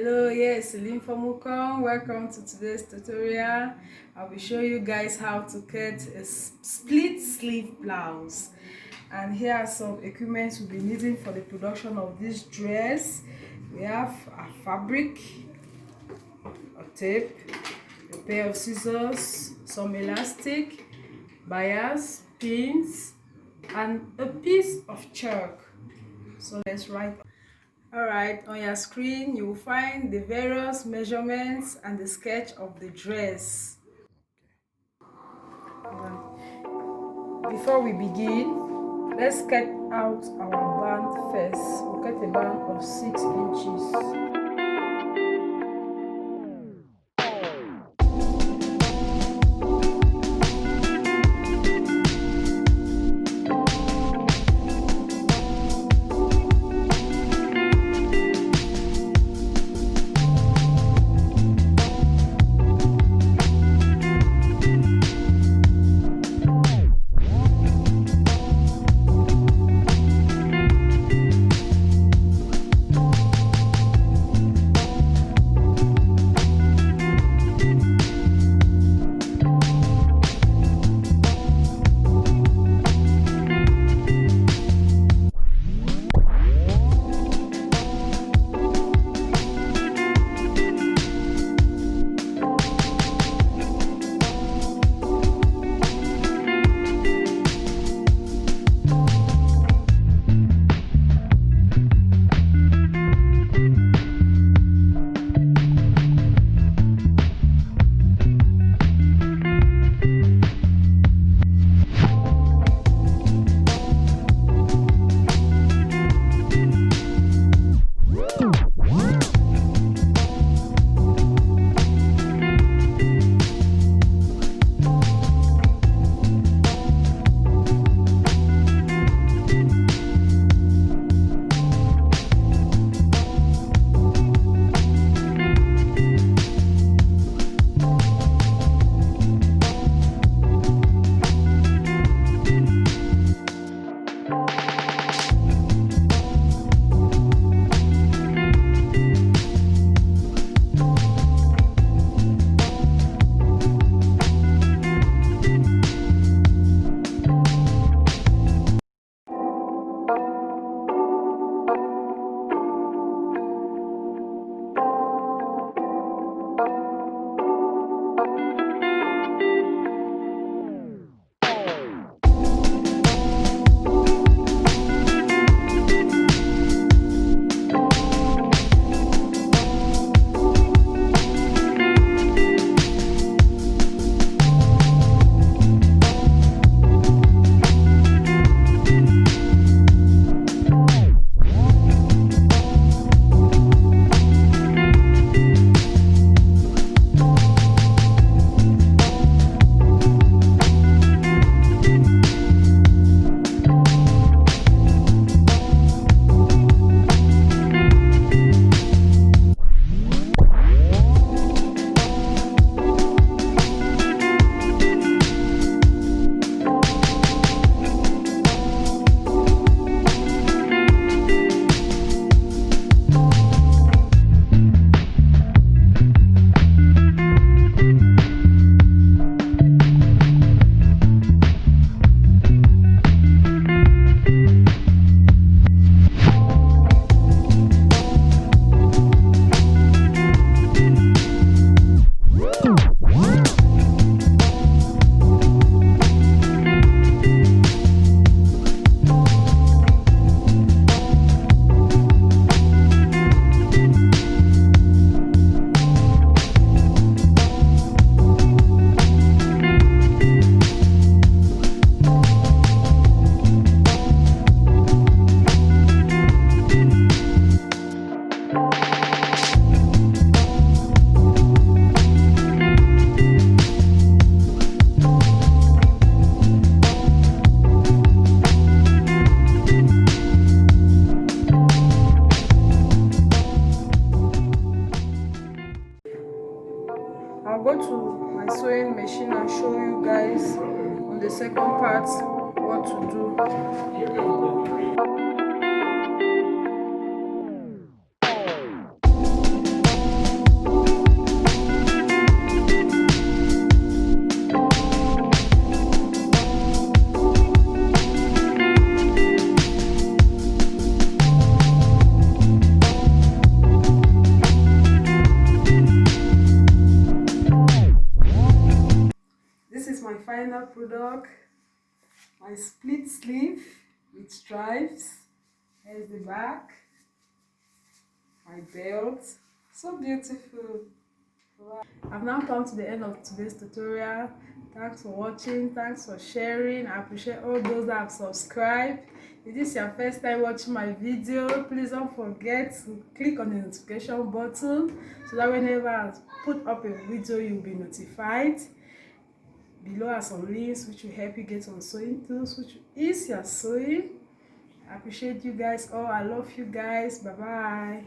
Hello, yes, Celine from Ukong. Welcome to today's tutorial. I'll be showing you guys how to cut a split sleeve blouse. And here are some equipment we'll be needing for the production of this dress. We have a fabric, a tape, a pair of scissors, some elastic, bias, pins, and a piece of chalk. So let's write. Alright, on your screen you will find the various measurements and the sketch of the dress. Before we begin, let's cut out our band first. We'll cut a band of 6 inches. I'll go to my sewing machine and show you guys on the second part what to do. my split sleeve with stripes. Here's the back, my belt, so beautiful. Wow. I've now come to the end of today's tutorial. Thanks for watching, thanks for sharing. I appreciate all those that have subscribed. If this is your first time watching my video, please don't forget to click on the notification button so that whenever I put up a video, you'll be notified. Below are some links which will help you get on sewing tools, which is your sewing. I appreciate you guys all. I love you guys. Bye bye.